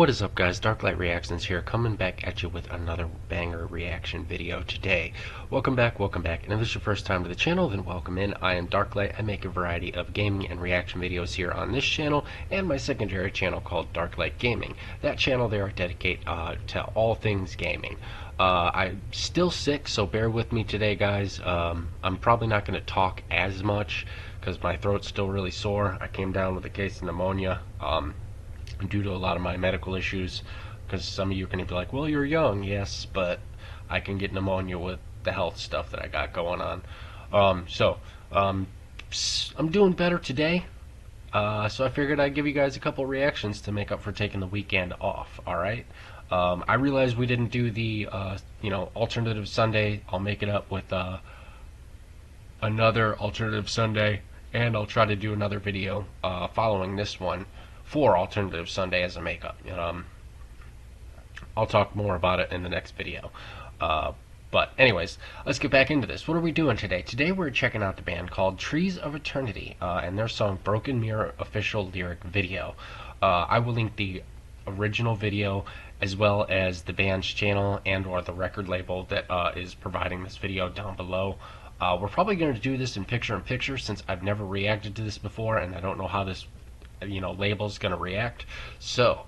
What is up, guys? Darklite Reactions here, coming back at you with another banger reaction video today. Welcome back, and if this is your first time to the channel, then welcome in. I am Darklite. I make a variety of gaming and reaction videos here on this channel and my secondary channel called Darklite Gaming. That channel there I dedicate to all things gaming. I'm still sick, so bear with me today, guys. I'm probably not going to talk as much because my throat's still really sore. I came down with a case of pneumonia. Due to a lot of my medical issues, because some of you are going to be like, well, you're young. Yes, but I can get pneumonia with the health stuff that I got going on. I'm doing better today, so I figured I'd give you guys a couple reactions to make up for taking the weekend off. Alright, I realize we didn't do the alternative Sunday. I'll make it up with another alternative Sunday, and I'll try to do another video following this one for alternative Sunday as a makeup. I'll talk more about it in the next video. But anyways, let's get back into this. What are we doing today? Today we're checking out the band called Trees of Eternity and their song Broken Mirror official lyric video. I will link the original video as well as the band's channel and or the record label that is providing this video down below. We're probably going to do this in picture-in-picture since I've never reacted to this before and I don't know how this label's gonna react. So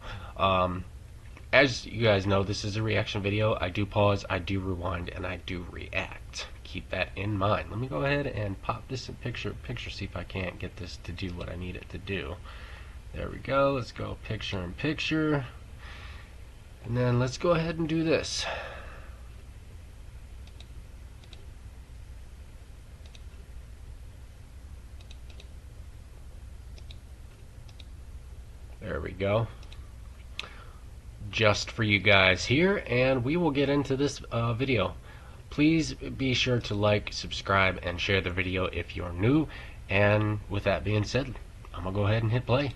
as you guys know, this is a reaction video. I do pause, I do rewind, and I do react. Keep that in mind. Let me go ahead and pop this in picture, see if I can't get this to do what I need it to do. There we go. Let's go picture-in-picture, and then let's go ahead and do this. There we go. Just for you guys here, and we will get into this video. Please be sure to like, subscribe, and share the video if you're new. And with that being said, I'm gonna go ahead and hit play.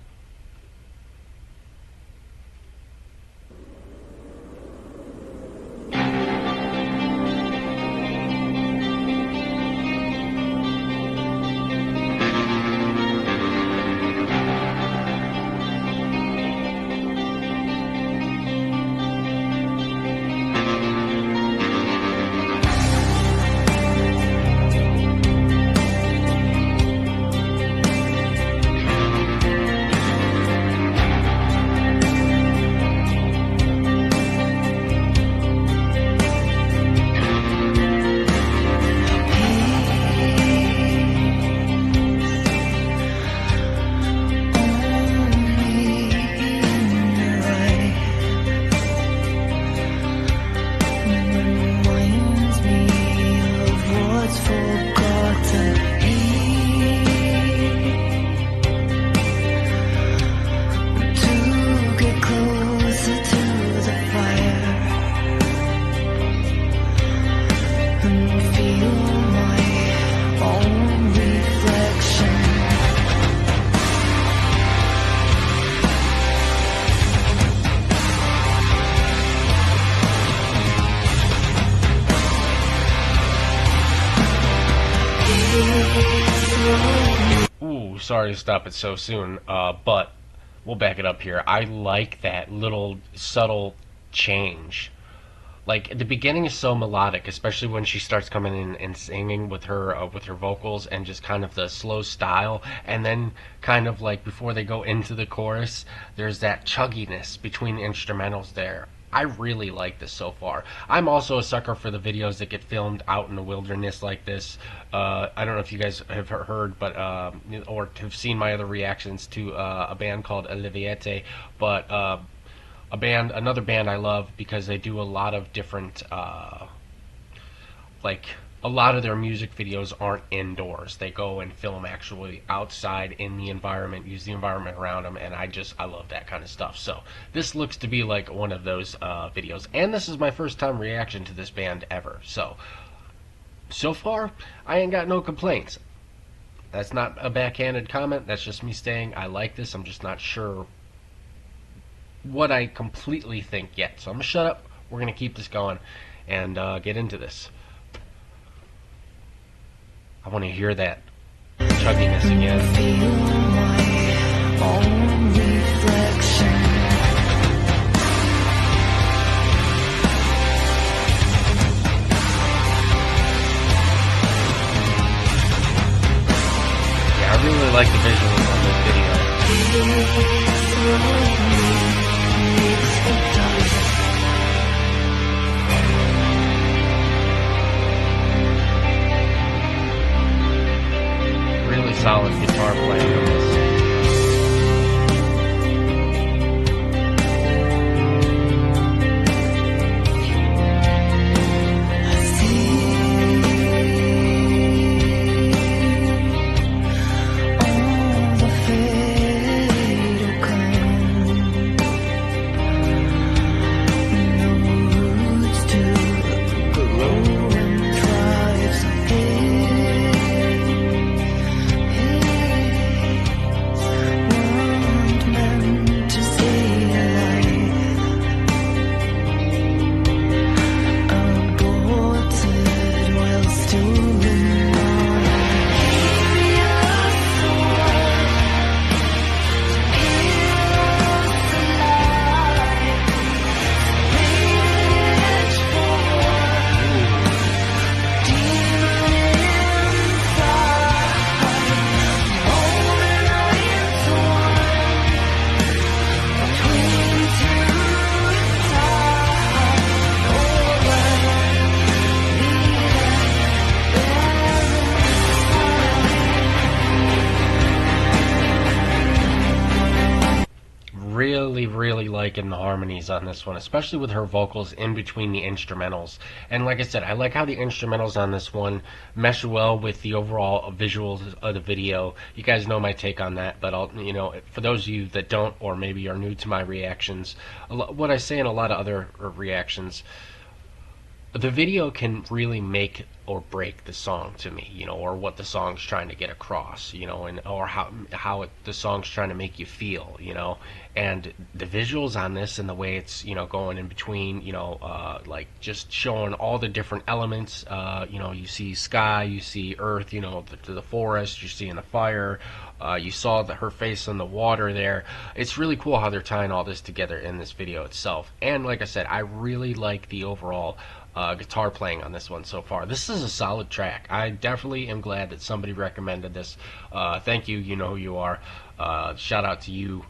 Ooh, sorry to stop it so soon, but we'll back it up here. I like that little subtle change. Like, the beginning is so melodic, especially when she starts coming in and singing with her vocals and just kind of the slow style, and then kind of like before they go into the chorus, there's that chugginess between the instrumentals there. I really like this so far. I'm also a sucker for the videos that get filmed out in the wilderness like this. I don't know if you guys have heard, but or have seen my other reactions to a band called Oliviete, but another band I love because they do a lot of different a lot of their music videos aren't indoors. They go and film actually outside in the environment, use the environment around them, and I love that kind of stuff. So this looks to be like one of those videos, and this is my first time reaction to this band ever. So far, I ain't got no complaints. That's not a backhanded comment. That's just me saying I like this. I'm just not sure what I completely think yet. So I'm gonna shut up. We're gonna keep this going and get into this. I want to hear that chugginess again. Feel my own reflection. like the visuals on this video. Really solid guitar playing on this. Really liking the harmonies on this one, especially with her vocals in between the instrumentals. And like I said, I like how the instrumentals on this one mesh well with the overall visuals of the video. You guys know my take on that, but I'll, for those of you that don't, or maybe are new to my reactions, what I say in a lot of other reactions, the video can really make or break the song to me, or what the song's trying to get across, and or how the song's trying to make you feel, and the visuals on this and the way it's going in between, like just showing all the different elements. You see sky, you see earth, the forest, you're seeing the fire, you saw her face on the water there. It's really cool how they're tying all this together in this video itself. And like I said, I really like the overall guitar playing on this one so far. This is a solid track. I definitely am glad that somebody recommended this. Thank you, you know who you are. Shout out to you.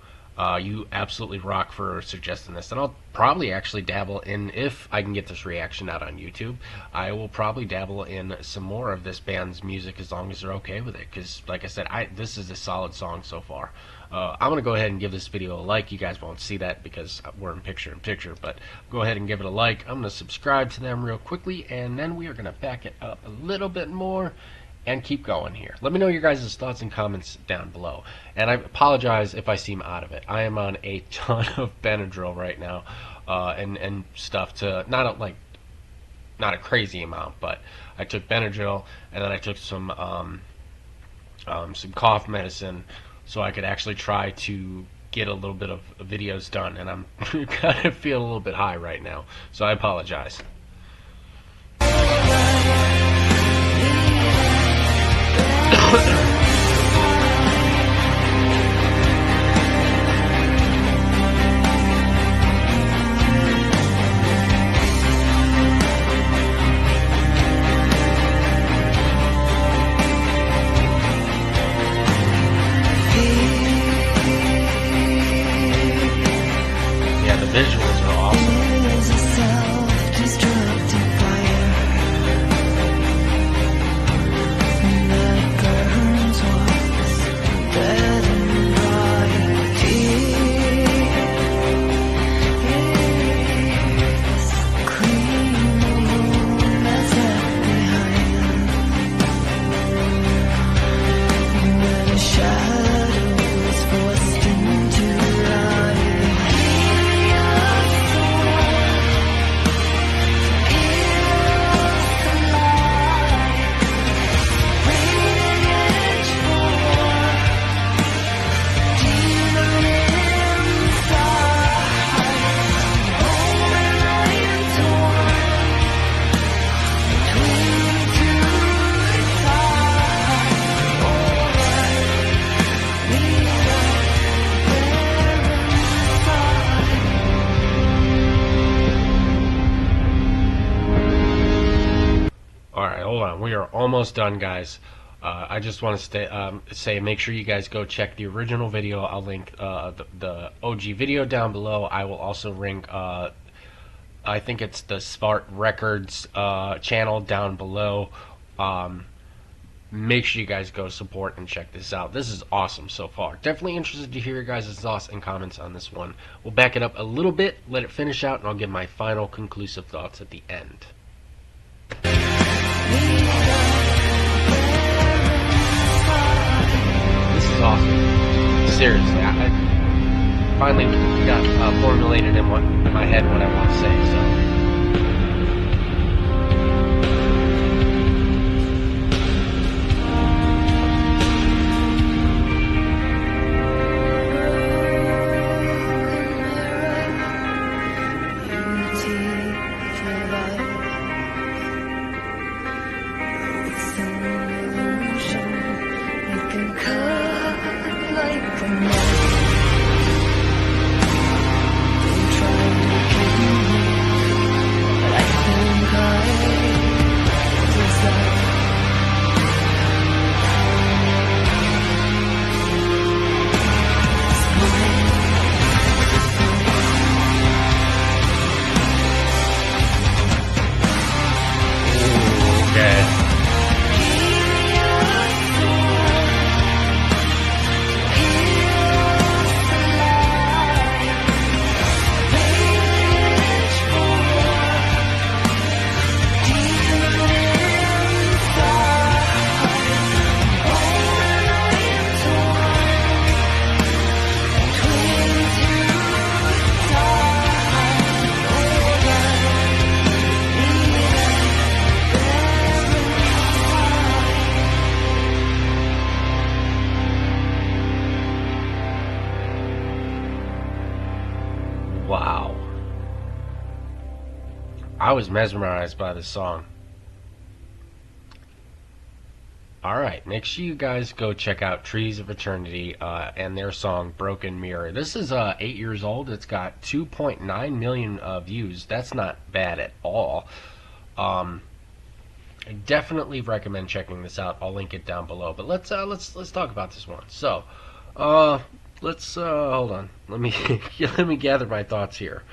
You absolutely rock for suggesting this, and I'll probably actually dabble in, if I can get this reaction out on YouTube, I will probably dabble in some more of this band's music as long as they're okay with it, because like I said, this is a solid song so far. I'm going to go ahead and give this video a like. You guys won't see that because we're in picture-in-picture, but go ahead and give it a like. I'm going to subscribe to them real quickly, and then we are going to back it up a little bit more and keep going here. Let me know your guys' thoughts and comments down below. And I apologize if I seem out of it. I am on a ton of Benadryl right now, and stuff to not a crazy amount, but I took Benadryl and then I took some cough medicine so I could actually try to get a little bit of videos done. And I'm kind of feeling a little bit high right now, so I apologize. Yeah, the visuals are awesome. We are almost done, guys. I just want to say, make sure you guys go check the original video. I'll link the OG video down below. I will also link, I think it's the Smart Records channel down below. Make sure you guys go support and check this out. This is awesome so far. Definitely interested to hear your guys' thoughts and comments on this one. We'll back it up a little bit, let it finish out, and I'll give my final conclusive thoughts at the end. This is awesome. Seriously, I finally got formulated in my head what I want to say, so. Wow. I was mesmerized by this song. Alright, make sure you guys go check out Trees of Eternity and their song Broken Mirror. This is 8 years old. It's got 2.9 million views. That's not bad at all. I definitely recommend checking this out. I'll link it down below. But let's talk about this one. So, let's hold on. Let me gather my thoughts here.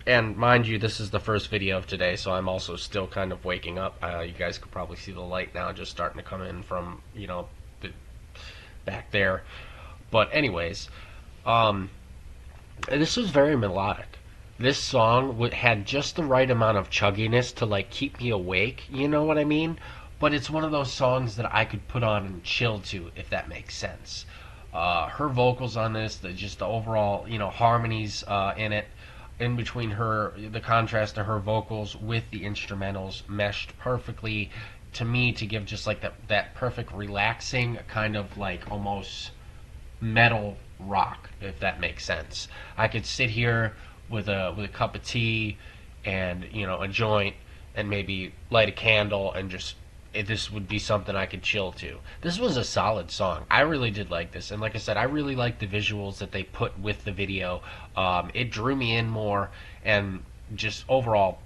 And mind you, this is the first video of today, so I'm also still kind of waking up. You guys could probably see the light now just starting to come in from, you know, back there. But anyways, this was very melodic. This song had just the right amount of chugginess to like keep me awake, you know what I mean? But it's one of those songs that I could put on and chill to, if that makes sense. Her vocals on this, just the overall, you know, harmonies in it, in between the contrast to her vocals with the instrumentals meshed perfectly to me to give just like that perfect relaxing kind of like almost metal rock, if that makes sense. I could sit here with a cup of tea and, you know, a joint and maybe light a candle and just this would be something I could chill to. This was a solid song. I really did like this, and like I said, I really liked the visuals that they put with the video. It drew me in more, and just overall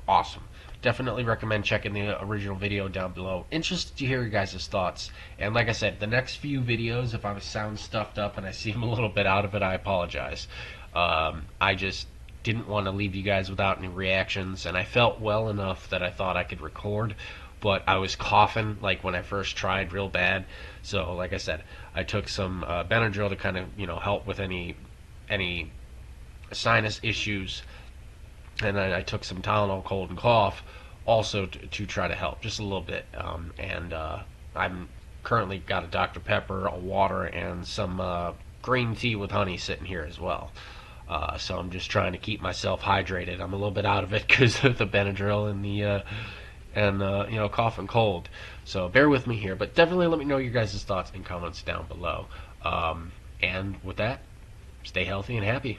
awesome. Definitely recommend checking the original video down below. Interested to hear your guys' thoughts. And like I said, the next few videos, if I sound stuffed up and I seem a little bit out of it, I apologize. I just didn't want to leave you guys without any reactions, and I felt well enough that I thought I could record, but I was coughing like when I first tried real bad. So like I said, I took some Benadryl to kind of, you know, help with any sinus issues, and then I took some Tylenol cold and cough also to try to help just a little bit. I'm currently got a Dr. Pepper, a water, and some green tea with honey sitting here as well. So I'm just trying to keep myself hydrated. I'm a little bit out of it because of the Benadryl and the you know, cough and cold. So bear with me here, but definitely let me know your guys' thoughts and comments down below. And with that, stay healthy and happy.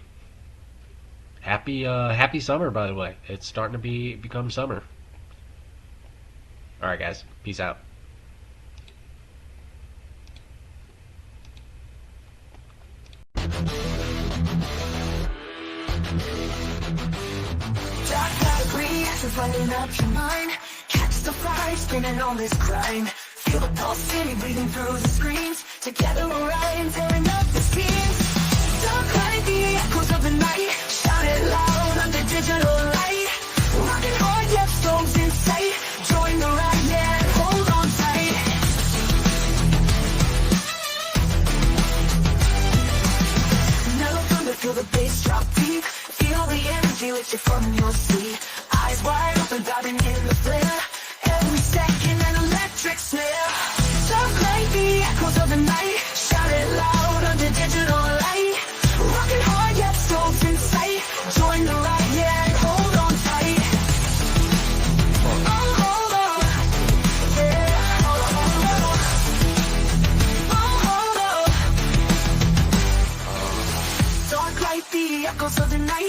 Happy summer, by the way. It's starting to become summer. Alright guys, peace out. Dark light, free, so lighting up your mind. Catch the fire, spinning on this grind. Feel the pulsing, breathing through the screens. Together we'll ride, tearing up the schemes. Darklite, the echoes of the night. Shout it loud under digital light. Rocking hard, yet storms in sight. Join the ride, yeah, hold on tight. Mellow thunder, feel the bass drop deep. Feel the energy lift you from your seat. Eyes wide open, diving in the flare. Every second an electric snare. Darklite, the echoes of the night. Shout it loud under digital light. Rocking hard, yet storms in sight. Join the ride, yeah, and hold on tight. Oh, hold on. Yeah, hold on. Oh, hold on. Darklite, the echoes of the night.